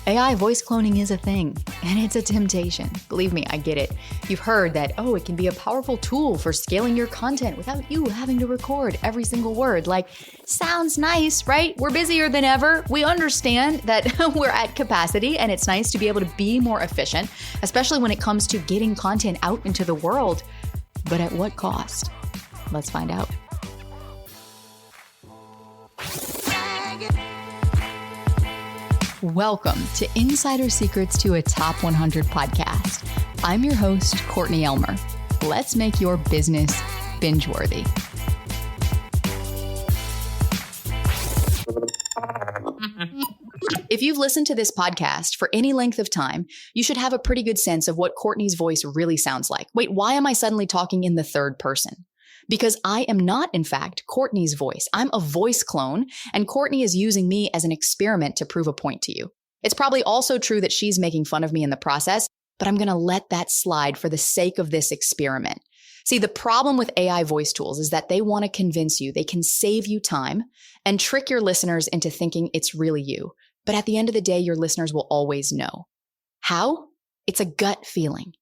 AI voice cloning is a thing, and it's a temptation. Believe me, I get it. You've heard that, it can be a powerful tool for scaling your content without you having to record every single word. Like, sounds nice, right? We're busier than ever. We understand that we're at capacity, and it's nice to be able to be more efficient, especially when it comes to getting content out into the world. But at what cost? Let's find out. Welcome to Insider Secrets to a Top 100 podcast. I'm your host, Courtney Elmer. Let's make your business binge-worthy. If you've listened to this podcast for any length of time, you should have a pretty good sense of what Courtney's voice really sounds like. Wait, why am I suddenly talking in the third person? Because I am not, in fact, Courtney's voice. I'm a voice clone, and Courtney is using me as an experiment to prove a point to you. It's probably also true that she's making fun of me in the process, but I'm going to let that slide for the sake of this experiment. See, the problem with AI voice tools is that they want to convince you they can save you time and trick your listeners into thinking it's really you. But at the end of the day, your listeners will always know. How? It's a gut feeling,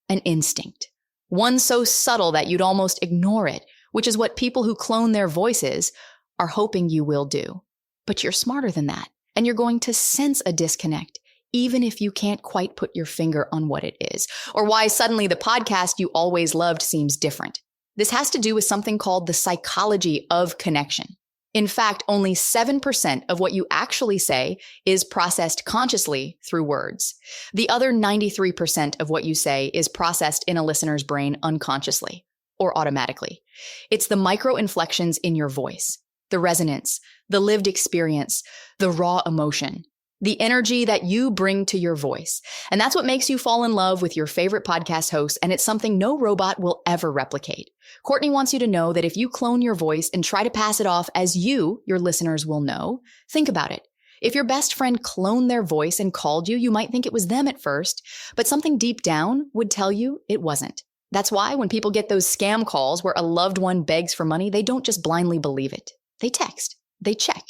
an instinct. One so subtle that you'd almost ignore it, which is what people who clone their voices are hoping you will do. But you're smarter than that, and you're going to sense a disconnect, even if you can't quite put your finger on what it is, or why suddenly the podcast you always loved seems different. This has to do with something called the psychology of connection. In fact, only 7% of what you actually say is processed consciously through words. The other 93% of what you say is processed in a listener's brain unconsciously or automatically. It's the micro inflections in your voice, the resonance, the lived experience, the raw emotion, the energy that you bring to your voice. And that's what makes you fall in love with your favorite podcast host, and it's something no robot will ever replicate. Courtney wants you to know that if you clone your voice and try to pass it off as you, your listeners will know, think about it. If your best friend cloned their voice and called you, you might think it was them at first, but something deep down would tell you it wasn't. That's why when people get those scam calls where a loved one begs for money, they don't just blindly believe it. They text, they check.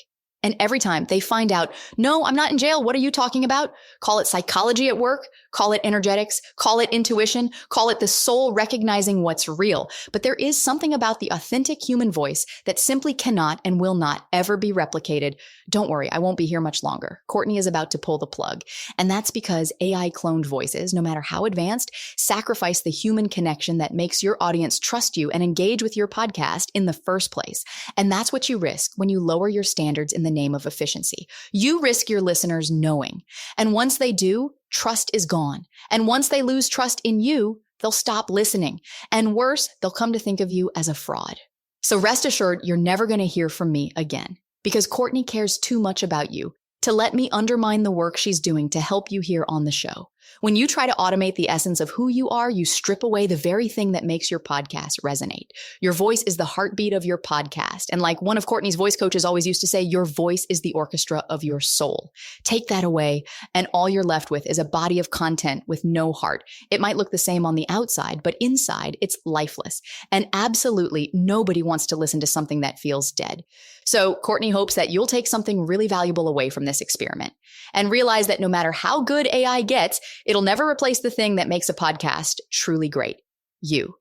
And every time they find out, no, I'm not in jail. What are you talking about? Call it psychology at work, call it energetics, call it intuition, call it the soul recognizing what's real. But there is something about the authentic human voice that simply cannot and will not ever be replicated. Don't worry, I won't be here much longer. Courtney is about to pull the plug. And that's because AI cloned voices, no matter how advanced, sacrifice the human connection that makes your audience trust you and engage with your podcast in the first place. And that's what you risk when you lower your standards in the name of efficiency. You risk your listeners knowing. And once they do, trust is gone. And once they lose trust in you, they'll stop listening. And worse, they'll come to think of you as a fraud. So rest assured, you're never going to hear from me again, because Courtney cares too much about you to let me undermine the work she's doing to help you here on the show. When you try to automate the essence of who you are, you strip away the very thing that makes your podcast resonate. Your voice is the heartbeat of your podcast. And like one of Courtney's voice coaches always used to say, your voice is the orchestra of your soul. Take that away, and all you're left with is a body of content with no heart. It might look the same on the outside, but inside it's lifeless. And absolutely nobody wants to listen to something that feels dead. So Courtney hopes that you'll take something really valuable away from this experiment and realize that no matter how good AI gets, it'll never replace the thing that makes a podcast truly great. You.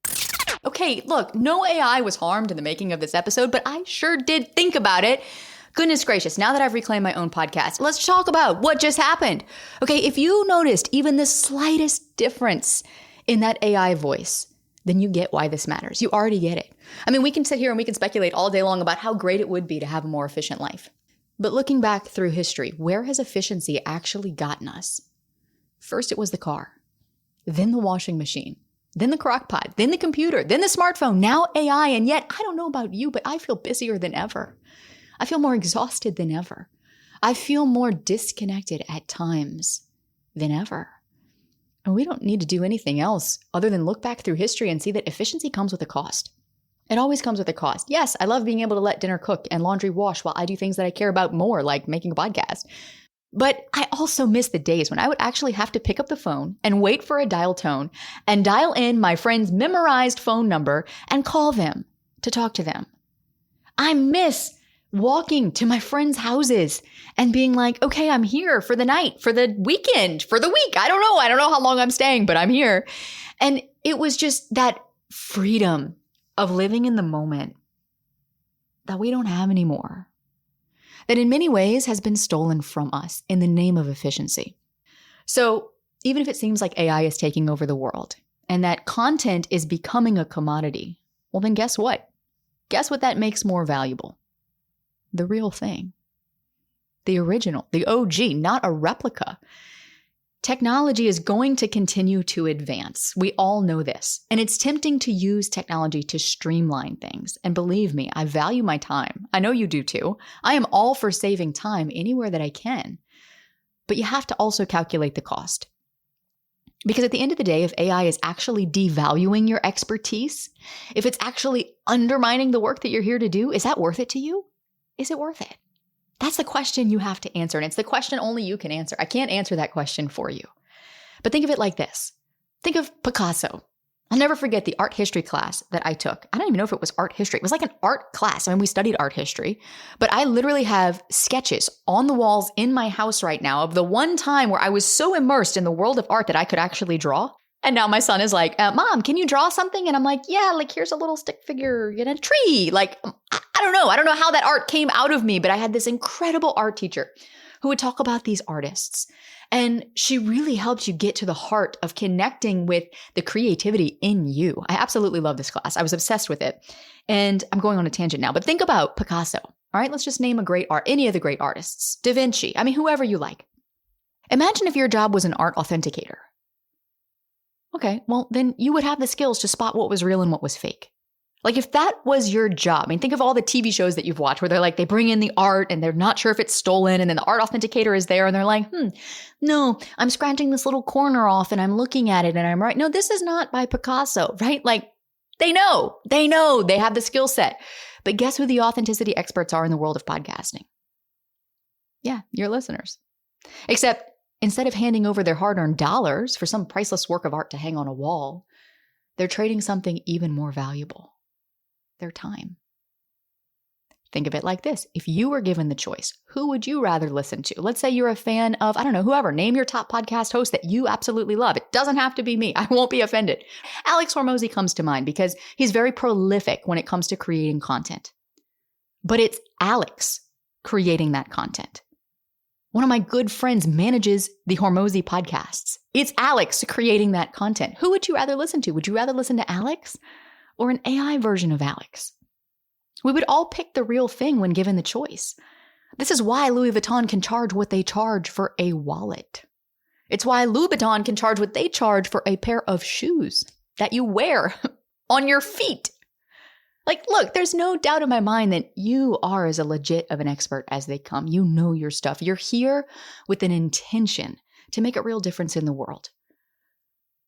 Okay, look, no AI was harmed in the making of this episode, but I sure did think about it. Goodness gracious, now that I've reclaimed my own podcast, let's talk about what just happened. Okay, if you noticed even the slightest difference in that AI voice, then you get why this matters. You already get it. I mean, we can sit here and we can speculate all day long about how great it would be to have a more efficient life. But looking back through history, where has efficiency actually gotten us? First, it was the car, then the washing machine, then the crock pot, then the computer, then the smartphone, now AI. And yet, I don't know about you, but I feel busier than ever. I feel more exhausted than ever. I feel more disconnected at times than ever. And we don't need to do anything else other than look back through history and see that efficiency comes with a cost. It always comes with a cost. Yes, I love being able to let dinner cook and laundry wash while I do things that I care about more, like making a podcast. But I also miss the days when I would actually have to pick up the phone and wait for a dial tone and dial in my friend's memorized phone number and call them to talk to them. I miss walking to my friends' houses and being like, okay, I'm here for the night, for the weekend, for the week. I don't know. I don't know how long I'm staying, but I'm here. And it was just that freedom of living in the moment that we don't have anymore, that in many ways has been stolen from us in the name of efficiency. So even if it seems like AI is taking over the world and that content is becoming a commodity, well, then guess what? Guess what that makes more valuable? The real thing. The original, the OG, not a replica. Technology is going to continue to advance. We all know this. And it's tempting to use technology to streamline things. And believe me, I value my time. I know you do too. I am all for saving time anywhere that I can. But you have to also calculate the cost. Because at the end of the day, if AI is actually devaluing your expertise, if it's actually undermining the work that you're here to do, is that worth it to you? Is it worth it? That's the question you have to answer. And it's the question only you can answer. I can't answer that question for you. But think of it like this. Think of Picasso. I'll never forget the art history class that I took. I don't even know if it was art history. It was like an art class. I mean, we studied art history, but I literally have sketches on the walls in my house right now of the one time where I was so immersed in the world of art that I could actually draw. And now my son is like, Mom, can you draw something? And I'm like, yeah, like here's a little stick figure in a tree. Like, I don't know. I don't know how that art came out of me, but I had this incredible art teacher who would talk about these artists. And she really helped you get to the heart of connecting with the creativity in you. I absolutely love this class. I was obsessed with it. And I'm going on a tangent now, but think about Picasso. All right, let's just name a great art, any of the great artists, Da Vinci. I mean, whoever you like. Imagine if your job was an art authenticator. Okay, well, then you would have the skills to spot what was real and what was fake. Like if that was your job, I mean, think of all the TV shows that you've watched where they're like, they bring in the art and they're not sure if it's stolen. And then the art authenticator is there and they're like, no, I'm scratching this little corner off and I'm looking at it and I'm right. No, this is not by Picasso, right? Like they know, they have the skill set. But guess who the authenticity experts are in the world of podcasting? Yeah, your listeners. Except instead of handing over their hard-earned dollars for some priceless work of art to hang on a wall, they're trading something even more valuable, their time. Think of it like this. If you were given the choice, who would you rather listen to? Let's say you're a fan of, I don't know, whoever. Name your top podcast host that you absolutely love. It doesn't have to be me. I won't be offended. Alex Hormozi comes to mind because he's very prolific when it comes to creating content. But it's Alex creating that content. One of my good friends manages the Hormozi podcasts. It's Alex creating that content. Who would you rather listen to? Would you rather listen to Alex or an AI version of Alex? We would all pick the real thing when given the choice. This is why Louis Vuitton can charge what they charge for a wallet. It's why Louis Vuitton can charge what they charge for a pair of shoes that you wear on your feet. Like, look, there's no doubt in my mind that you are as legit of an expert as they come. You know your stuff. You're here with an intention to make a real difference in the world.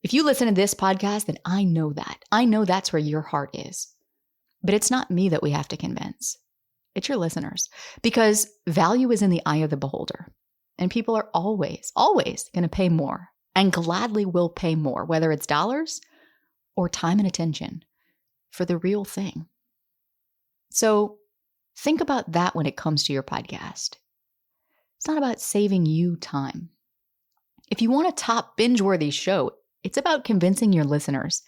If you listen to this podcast, then I know that. I know that's where your heart is. But it's not me that we have to convince. It's your listeners. Because value is in the eye of the beholder. And people are always going to pay more and gladly will pay more, whether it's dollars or time and attention, for the real thing. So think about that when it comes to your podcast. It's not about saving you time. If you want a top binge-worthy show, it's about convincing your listeners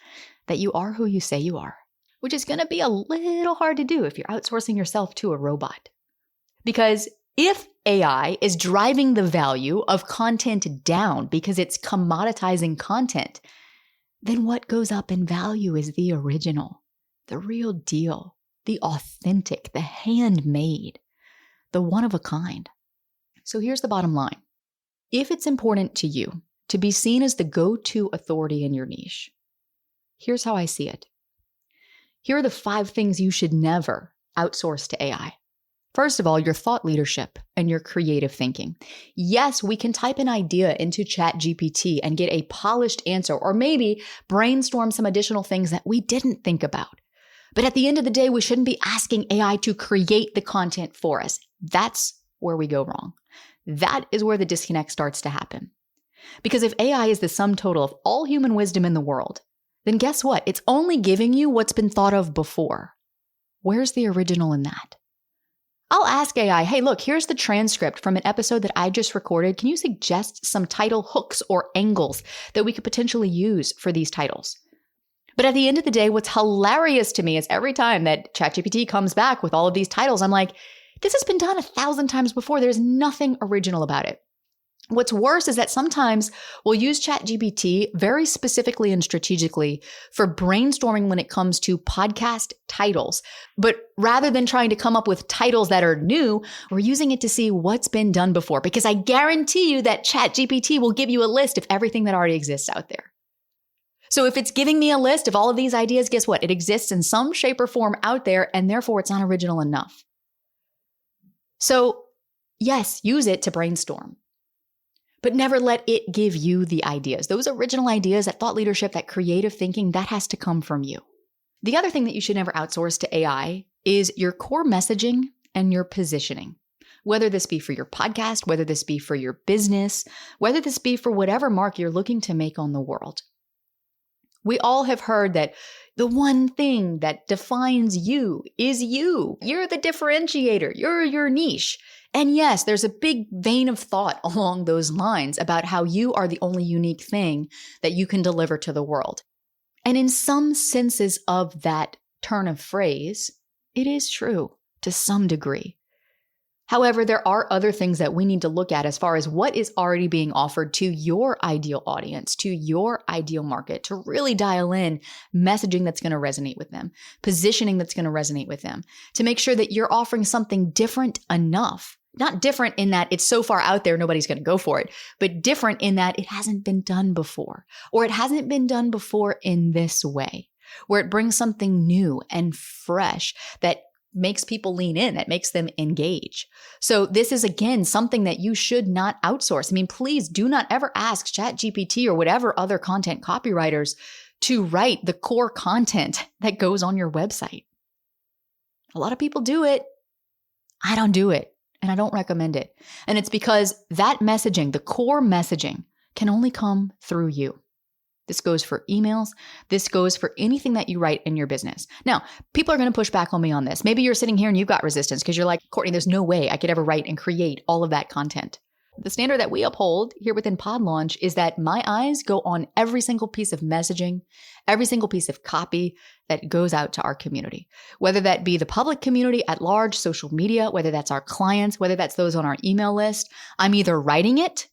that you are who you say you are, which is going to be a little hard to do if you're outsourcing yourself to a robot. Because if AI is driving the value of content down because it's commoditizing content, then what goes up in value is the original, the real deal, the authentic, the handmade, the one of a kind. So here's the bottom line. If it's important to you to be seen as the go-to authority in your niche, here's how I see it. Here are the 5 things you should never outsource to AI. First of all, your thought leadership and your creative thinking. Yes, we can type an idea into ChatGPT and get a polished answer, or maybe brainstorm some additional things that we didn't think about. But at the end of the day, we shouldn't be asking AI to create the content for us. That's where we go wrong. That is where the disconnect starts to happen. Because if AI is the sum total of all human wisdom in the world, then guess what? It's only giving you what's been thought of before. Where's the original in that? I'll ask AI, hey, look, here's the transcript from an episode that I just recorded. Can you suggest some title hooks or angles that we could potentially use for these titles? But at the end of the day, what's hilarious to me is every time that ChatGPT comes back with all of these titles, I'm like, this has been done 1,000 times before. There's nothing original about it. What's worse is that sometimes we'll use ChatGPT very specifically and strategically for brainstorming when it comes to podcast titles. But rather than trying to come up with titles that are new, we're using it to see what's been done before. Because I guarantee you that ChatGPT will give you a list of everything that already exists out there. So if it's giving me a list of all of these ideas, guess what? It exists in some shape or form out there, and therefore it's not original enough. So yes, use it to brainstorm. But never let it give you the ideas. Those original ideas, that thought leadership, that creative thinking, that has to come from you. The other thing that you should never outsource to AI is your core messaging and your positioning. Whether this be for your podcast, whether this be for your business, whether this be for whatever mark you're looking to make on the world. We all have heard that the one thing that defines you is you. You're the differentiator. You're your niche. And yes, there's a big vein of thought along those lines about how you are the only unique thing that you can deliver to the world. And in some senses of that turn of phrase, it is true to some degree. However, there are other things that we need to look at as far as what is already being offered to your ideal audience, to your ideal market, to really dial in messaging that's going to resonate with them, positioning that's going to resonate with them, to make sure that you're offering something different enough. Not different in that it's so far out there, nobody's going to go for it, but different in that it hasn't been done before, or it hasn't been done before in this way, where it brings something new and fresh that makes people lean in, that makes them engage. So this is, again, something that you should not outsource. I mean, please do not ever ask ChatGPT or whatever other content copywriters to write the core content that goes on your website. A lot of people do it. I don't do it, and I don't recommend it. And it's because that messaging, the core messaging, can only come through you. This goes for emails. This goes for anything that you write in your business. Now, people are going to push back on me on this. Maybe you're sitting here and you've got resistance because you're like, Courtney, there's no way I could ever write and create all of that content. The standard that we uphold here within Pod Launch is that my eyes go on every single piece of messaging, every single piece of copy that goes out to our community, whether that be the public community at large, social media, whether that's our clients, whether that's those on our email list. I'm either writing it,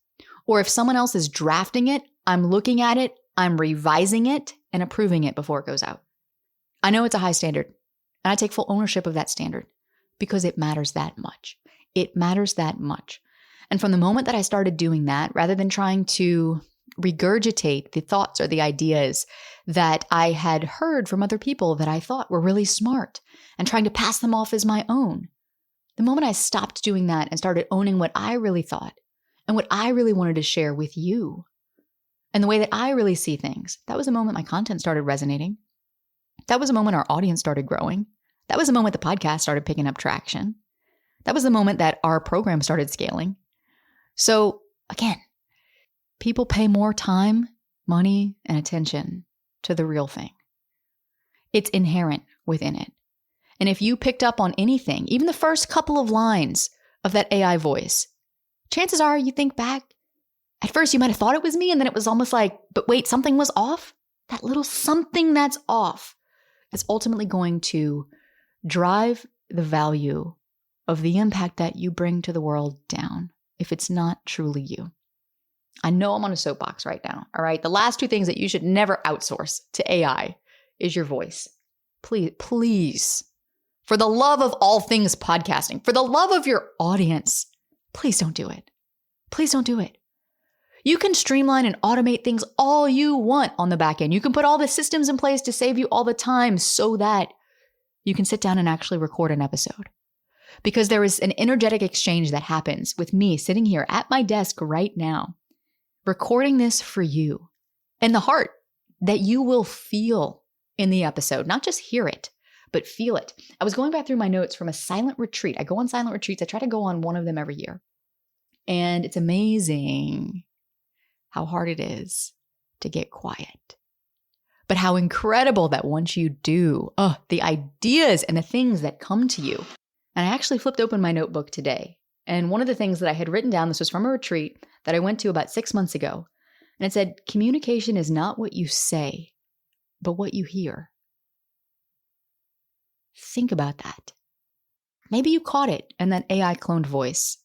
or if someone else is drafting it, I'm looking at it, I'm revising it and approving it before it goes out. I know it's a high standard, and I take full ownership of that standard because it matters that much. It matters that much. And from the moment that I started doing that, rather than trying to regurgitate the thoughts or the ideas that I had heard from other people that I thought were really smart and trying to pass them off as my own, the moment I stopped doing that and started owning what I really thought and what I really wanted to share with you, and the way that I really see things, that was the moment my content started resonating. That was the moment our audience started growing. That was the moment the podcast started picking up traction. That was the moment that our program started scaling. So again, people pay more time, money, and attention to the real thing. It's inherent within it. And if you picked up on anything, even the first couple of lines of that AI voice, chances are you think back, at first, you might have thought it was me, and then it was almost like, but wait, something was off? That little something that's off is ultimately going to drive the value of the impact that you bring to the world down if it's not truly you. I know I'm on a soapbox right now, all right? The last two things that you should never outsource to AI is your voice. Please, for the love of all things podcasting, for the love of your audience, please don't do it. Please don't do it. You can streamline and automate things all you want on the back end. You can put all the systems in place to save you all the time so that you can sit down and actually record an episode. Because there is an energetic exchange that happens with me sitting here at my desk right now, recording this for you, and the heart that you will feel in the episode, not just hear it, but feel it. I was going back through my notes from a silent retreat. I go on silent retreats. I try to go on one of them every year. And it's amazing how hard it is to get quiet. But how incredible that once you do, the ideas and the things that come to you And I actually flipped open my notebook today. And one of the things that I had written down, this was from a retreat that I went to about 6 months ago. And it said, communication is not what you say, but what you hear. Think about that. Maybe you caught it in that AI cloned voice,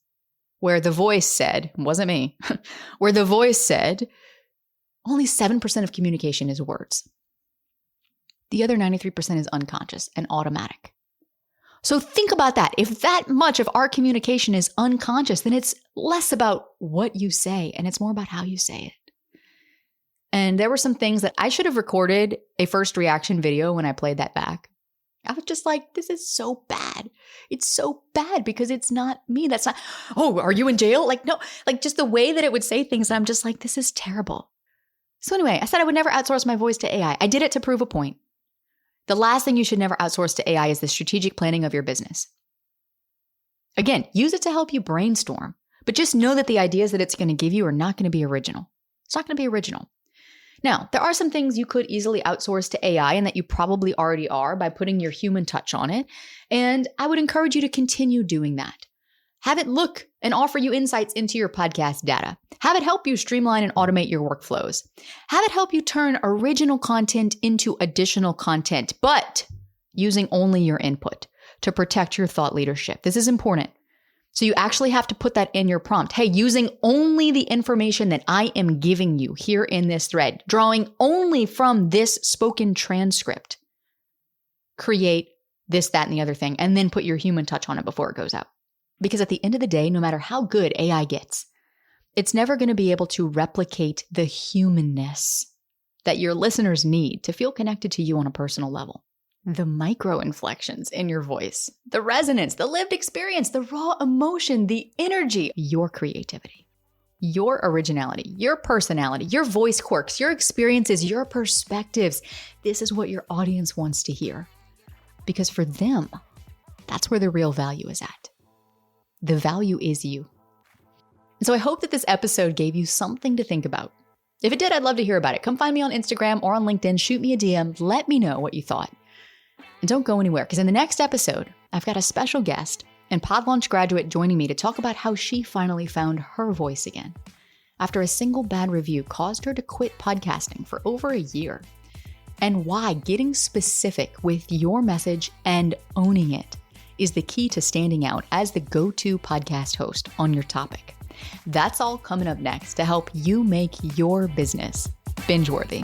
where the voice said, it wasn't me, where the voice said, only 7% of communication is words. The other 93% is unconscious and automatic. So think about that. If that much of our communication is unconscious, then it's less about what you say and it's more about how you say it. And there were some things that I should have recorded a first reaction video when I played that back. I was just like, this is so bad. It's so bad because it's not me. That's not, oh, are you in jail? Like, no, like just the way that it would say things. I'm just like, this is terrible. So anyway, I said I would never outsource my voice to AI. I did it to prove a point. The last thing you should never outsource to AI is the strategic planning of your business. Again, use it to help you brainstorm, but just know that the ideas that it's going to give you are not going to be original. It's not going to be original. Now, there are some things you could easily outsource to AI and that you probably already are by putting your human touch on it. And I would encourage you to continue doing that. Have it look and offer you insights into your podcast data. Have it help you streamline and automate your workflows. Have it help you turn original content into additional content, but using only your input to protect your thought leadership. This is important. So you actually have to put that in your prompt. Hey, using only the information that I am giving you here in this thread, drawing only from this spoken transcript, create this, that, and the other thing, and then put your human touch on it before it goes out. Because at the end of the day, no matter how good AI gets, it's never going to be able to replicate the humanness that your listeners need to feel connected to you on a personal level. The micro inflections in your voice, the resonance, the lived experience, the raw emotion, the energy, your creativity, your originality, your personality, your voice quirks, your experiences, your perspectives. This is what your audience wants to hear. Because for them, that's where the real value is at. The value is you. And so I hope that this episode gave you something to think about. If it did, I'd love to hear about it. Come find me on Instagram or on LinkedIn. Shoot me a DM. Let me know what you thought. And don't go anywhere, because in the next episode, I've got a special guest and Pod Launch graduate joining me to talk about how she finally found her voice again after a single bad review caused her to quit podcasting for over a year, and why getting specific with your message and owning it is the key to standing out as the go-to podcast host on your topic. That's all coming up next to help you make your business binge-worthy.